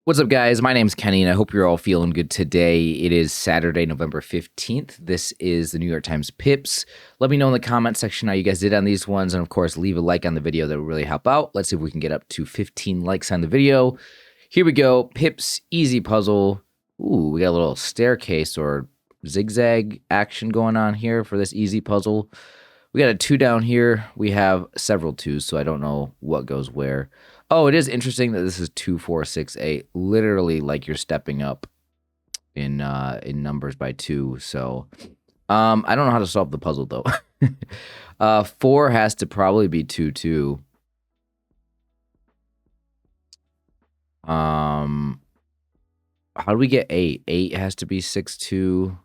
What's up, guys? My name's Kenny, and I hope you're all feeling good today. It is Saturday, November 15th. This is the New York Times PIPS. Let me know in the comment section how you guys did on these ones, and of course, leave a like on the video. That would really help out. Let's see if we can get up to 15 likes on the video. Here we go. PIPS, easy puzzle. Ooh, we got a little staircase or zigzag action going on here for this easy puzzle. We got a 2 down here. We have several 2s, so I don't know what goes where. Oh, it is interesting that this is 2, 4, 6, 8. Literally, like you're stepping up in numbers by 2. So, I don't know how to solve the puzzle though. 4 has to probably be 2, 2. How do we get 8? 8 has to be 6, 2.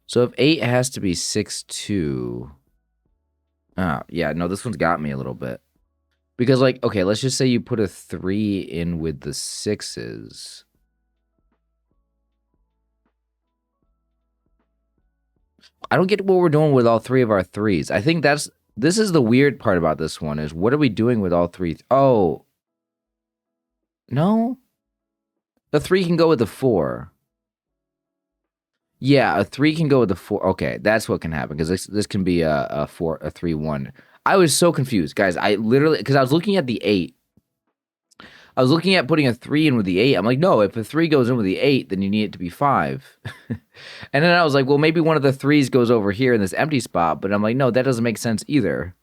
So if 8 has to be 6, 2. Yeah, no, this one's got me a little bit. Because, like, okay, let's just say you put a 3 in with the 6s. I don't get what we're doing with all 3 of our 3s. I think this is the weird part about this one, is what are we doing with all 3? Oh. No? The 3 can go with the 4. Yeah, a 3 can go with the 4. Okay, that's what can happen, because this can be a 3, 1. I was so confused, guys. I literally, because I was looking at the 8. I was looking at putting a 3 in with the 8. I'm like, no, if a 3 goes in with the 8, then you need it to be 5. And then I was like, well, maybe one of the 3s goes over here in this empty spot. But I'm like, no, that doesn't make sense either.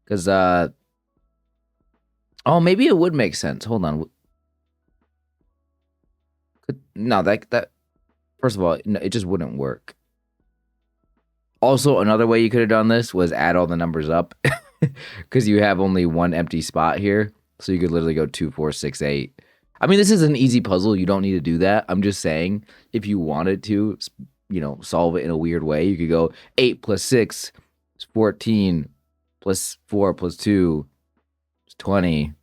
Because, oh, maybe it would make sense. Hold on. No, that first of all, no, it just wouldn't work. Also, another way you could have done this was add all the numbers up, because you have only one empty spot here. So you could literally go 2, 4, 6, 8. I mean, this is an easy puzzle. You don't need to do that. I'm just saying, if you wanted to, solve it in a weird way, you could go 8 plus 6 is 14, plus 4 plus 2 is 20,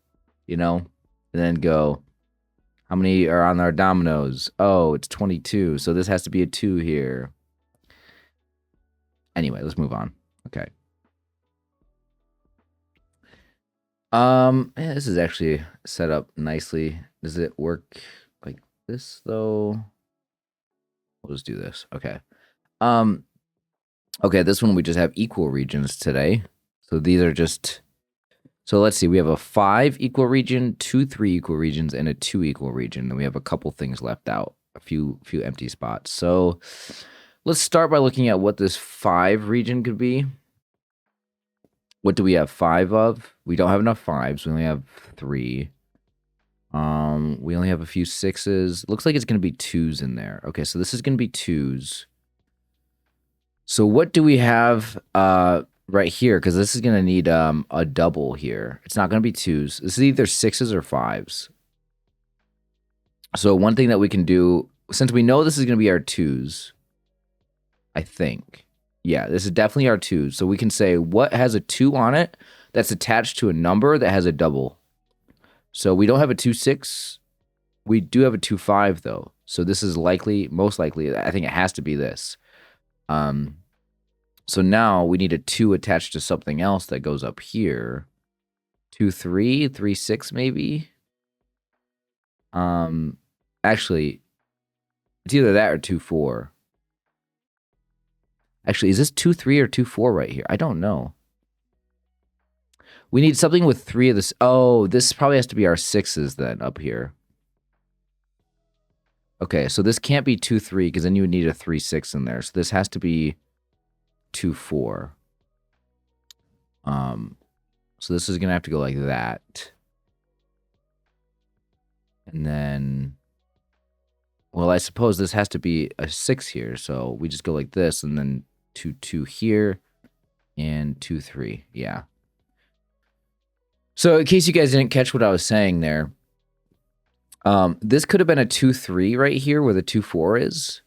and then go, how many are on our dominoes? Oh, it's 22. So this has to be a 2 here. Anyway, let's move on. Okay. This is actually set up nicely. Does it work like this though? We'll just do this. Okay. Okay, this one we just have equal regions today. So these are just, so let's see, we have a 5 equal region, 2, 3 equal regions, and a 2 equal region. And we have a couple things left out, a few empty spots. So let's start by looking at what this 5 region could be. What do we have 5 of? We don't have enough 5s. We only have 3. We only have a few 6s. Looks like it's going to be 2s in there. Okay, so this is going to be 2s. So what do we have right here? Because this is going to need a double here. It's not going to be 2s. This is either 6s or 5s. So one thing that we can do, since we know this is going to be our 2s, I think. Yeah, this is definitely our 2s. So we can say what has a 2 on it that's attached to a number that has a double. So we don't have a 2, 6. We do have a 2, 5 though. So this is likely, most likely, I think it has to be this. So now we need a 2 attached to something else that goes up here. 2, 3, 3, 6 maybe. Actually, it's either that or 2, 4. Actually, is this 2, 3 or 2, 4 right here? I don't know. We need something with 3 of this. Oh, this probably has to be our 6s then up here. Okay, so this can't be 2, 3 because then you would need a 3, 6 in there. So this has to be 2, 4. So this is going to have to go like that. And then, well, I suppose this has to be a 6 here. So we just go like this and then 2, 2 here and 2, 3. Yeah. So in case you guys didn't catch what I was saying there, this could have been a 2, 3 right here where the 2, 4 is.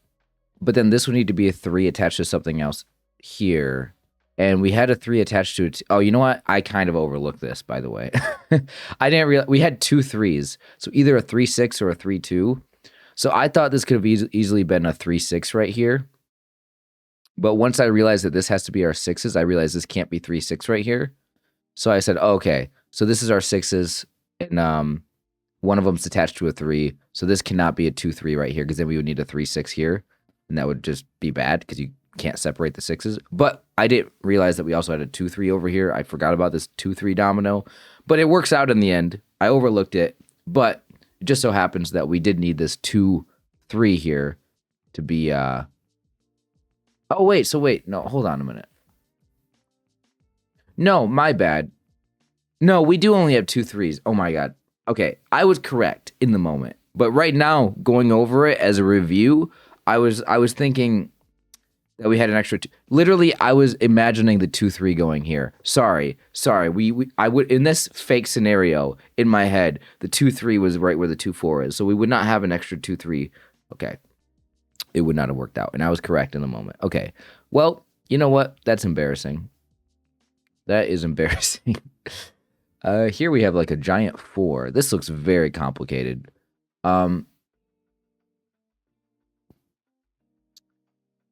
But then this would need to be a 3 attached to something else here. And we had a 3 attached to it. Oh, you know what? I kind of overlooked this, by the way. I didn't realize we had 2 3s. So either a 3, 6 or a 3, 2. So I thought this could have easily been a 3, 6 right here. But once I realized that this has to be our 6s, I realized this can't be 3, 6 right here. So I said, oh, okay, so this is our 6s. and one of them's attached to a 3. So this cannot be a 2-3 right here, because then we would need a 3-6 here, and that would just be bad because you can't separate the 6s. But I didn't realize that we also had a 2-3 over here. I forgot about this 2-3 domino, but it works out in the end. I overlooked it, but it just so happens that we did need this 2-3 here to be oh wait, no, hold on a minute. No, my bad. No, we do only have 2 3s. Oh my god. Okay, I was correct in the moment. But right now, going over it as a review, I was thinking that we had an extra two. Literally, I was imagining the 2-3 going here. Sorry. I would, in this fake scenario in my head, the 2-3 was right where the 2-4 is. So we would not have an extra 2-3. Okay. It would not have worked out. And I was correct in the moment. Okay. Well, you know what? That's embarrassing. That is embarrassing. Here we have like a giant 4. This looks very complicated.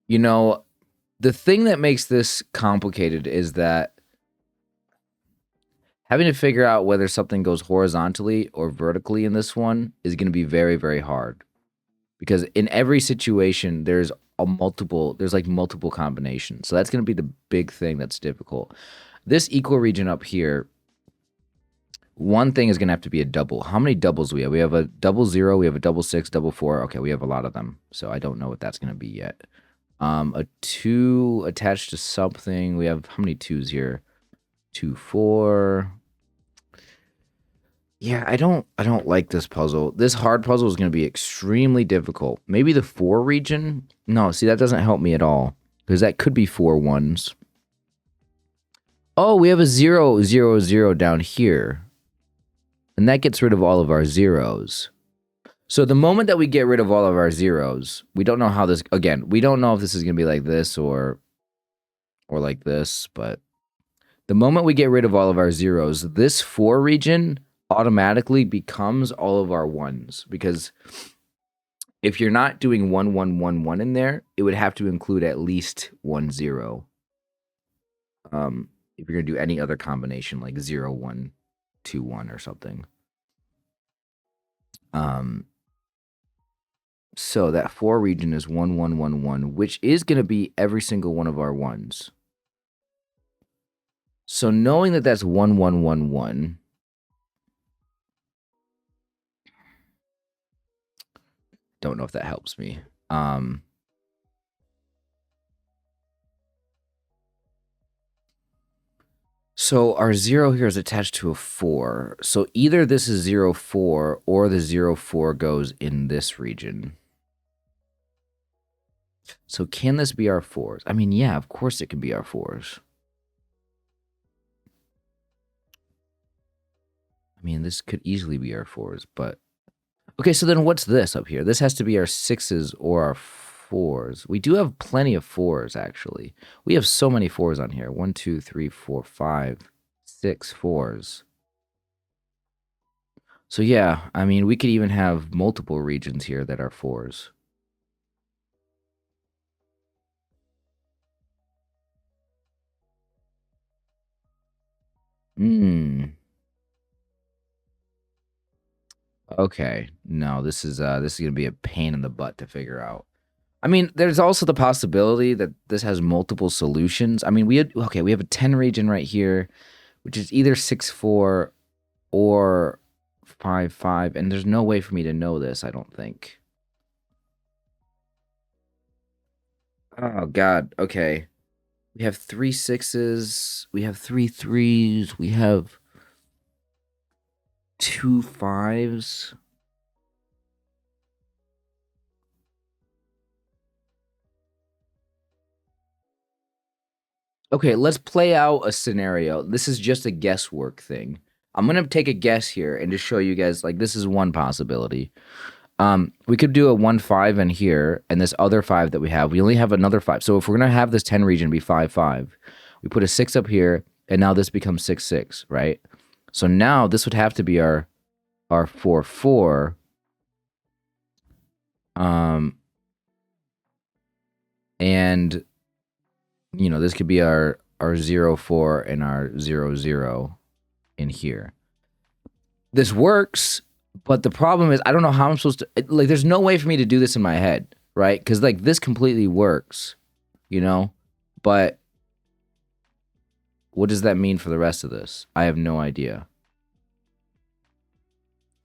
You know, the thing that makes this complicated is that having to figure out whether something goes horizontally or vertically in this one is going to be very, very hard. Because in every situation, there's like multiple combinations. So that's going to be the big thing that's difficult. This equal region up here, one thing is going to have to be a double. How many doubles do we have? We have a 0, we have a 6, 4. Okay, we have a lot of them. So I don't know what that's going to be yet. A 2 attached to something. We have how many 2s here? 2, 4. Yeah, I don't like this puzzle. This hard puzzle is going to be extremely difficult. Maybe the 4 region? No, see, that doesn't help me at all. Because that could be 4 1s. Oh, we have a 0, 0, 0 down here. And that gets rid of all of our zeros. So the moment that we get rid of all of our zeros, we don't know how this, again, we don't know if this is going to be like this or like this, but the moment we get rid of all of our zeros, this 4 region automatically becomes all of our 1s, because if you're not doing 1, 1, 1, 1 in there, it would have to include at least 1, 0. If you're going to do any other combination like 0, 1, 2, 1 or something. So that 4 region is 1, 1, 1, 1, which is going to be every single one of our 1s. So knowing that that's 1, 1, 1, 1, don't know if that helps me. So our 0 here is attached to a 4. So either this is 0, 4, or the 0, 4 goes in this region. So can this be our 4s? I mean, yeah, of course it can be our 4s. I mean, this could easily be our 4s, but... Okay, so then what's this up here? This has to be our 6s or our 4s. We do have plenty of 4s, actually. We have so many 4s on here. 1, 2, 3, 4, 5, 6 4s. So yeah, I mean, we could even have multiple regions here that are 4s. Okay. No, this is gonna be a pain in the butt to figure out. I mean, there's also the possibility that this has multiple solutions. I mean, we have a 10 region right here, which is either 6, 4 or 5, 5, and there's no way for me to know this, I don't think. Oh god, okay. We have 3 6s, we have 3 3s, we have 2 5s. Okay, let's play out a scenario. This is just a guesswork thing. I'm going to take a guess here and just show you guys, like, this is one possibility. We could do a 1, 5 in here, and this other 5 that we have, we only have another 5. So if we're going to have this 10 region be 5, 5, we put a 6 up here, and now this becomes 6, 6, right? So now this would have to be our 4, 4. And, you know, this could be our 0, 4 and our 0, 0 in here. this works, but the problem is I don't know how I'm supposed to, like, there's no way for me to do this in my head, right? Because, like, this completely works, you know? But what does that mean for the rest of this? I have no idea.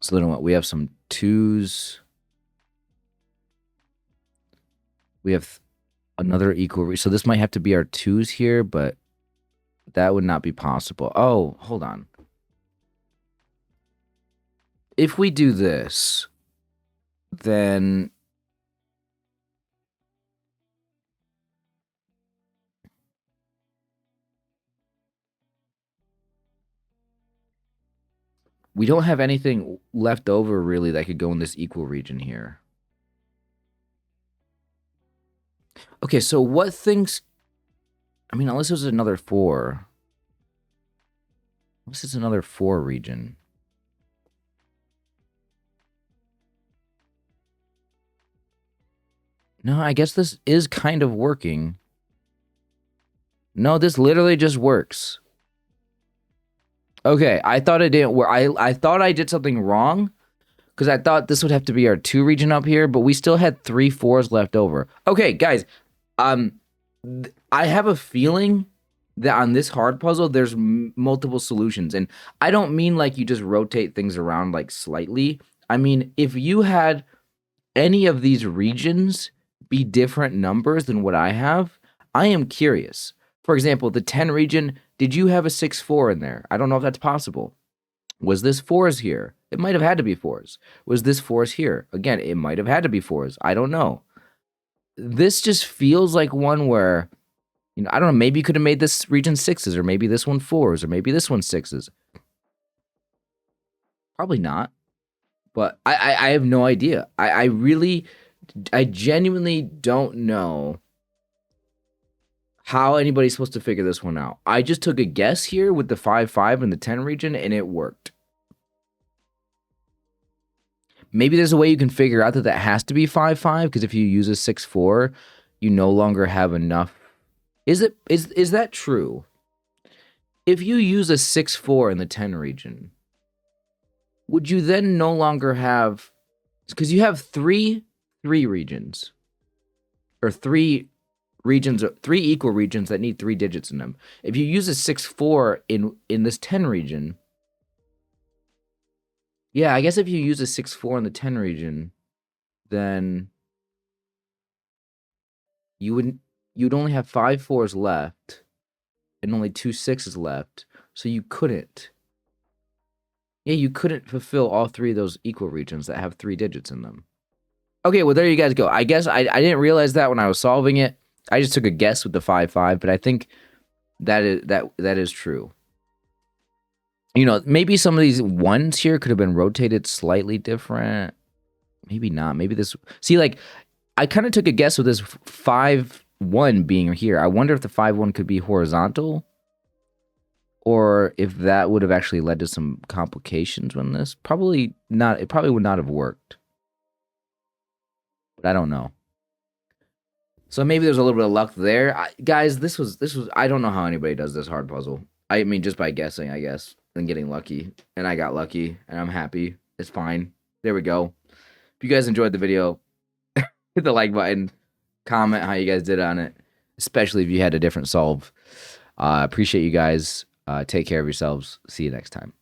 So then what? We have some twos. We have another equal. So this might have to be our twos here, but that would not be possible. Oh, hold on. If we do this, then we don't have anything left over really that could go in this equal region here. Okay, so what things... I mean, unless it was another 4. Unless it's another 4 region. No, I guess this is kind of working. No, this literally just works. Okay, I thought it didn't work. I thought I did something wrong because I thought this would have to be our 2 region up here, but we still had 3 4s left over. Okay, guys, I have a feeling that on this hard puzzle, there's multiple solutions. And I don't mean like you just rotate things around like slightly. I mean, if you had any of these regions be different numbers than what I have, I am curious. For example, the 10 region, did you have a 6 4 in there? I don't know if that's possible. Was this 4s here? It might have had to be 4s. Was this 4s here? Again, it might have had to be 4s. I don't know. This just feels like one where, you know, I don't know, maybe you could have made this region 6s, or maybe this one 4s, or maybe this one 6s. Probably not. But I have no idea. I genuinely don't know how anybody's supposed to figure this one out. I just took a guess here with the 5 5 and the 10 region, and it worked. Maybe there's a way you can figure out that that has to be 5 5, because if you use a 6 4, you no longer have enough. Is that true? If you use a 6 4 in the 10 region, would you then no longer have, because you have three regions, or 3 regions, 3 equal regions that need 3 digits in them. If you use a 6 4 in this 10 region, yeah, I guess if you use a 6 4 in the 10 region, then you'd only have 5 4s left and only 2 6s left, so you couldn't. Yeah, you couldn't fulfill all 3 of those equal regions that have 3 digits in them. Okay, well, there you guys go. I guess I didn't realize that when I was solving it. I just took a guess with the 5 5, but I think that is true. You know, maybe some of these ones here could have been rotated slightly different. Maybe not. Maybe this... See, like, I kind of took a guess with this 5 1 being here. I wonder if the 5 1 could be horizontal, or if that would have actually led to some complications when this... Probably not. It probably would not have worked. But I don't know. So maybe there's a little bit of luck there. Guys, this was... I don't know how anybody does this hard puzzle. I mean, just by guessing, I guess, and getting lucky. And I got lucky, and I'm happy. It's fine. There we go. If you guys enjoyed the video, hit the like button. Comment how you guys did on it, especially if you had a different solve. Appreciate you guys. Take care of yourselves. See you next time.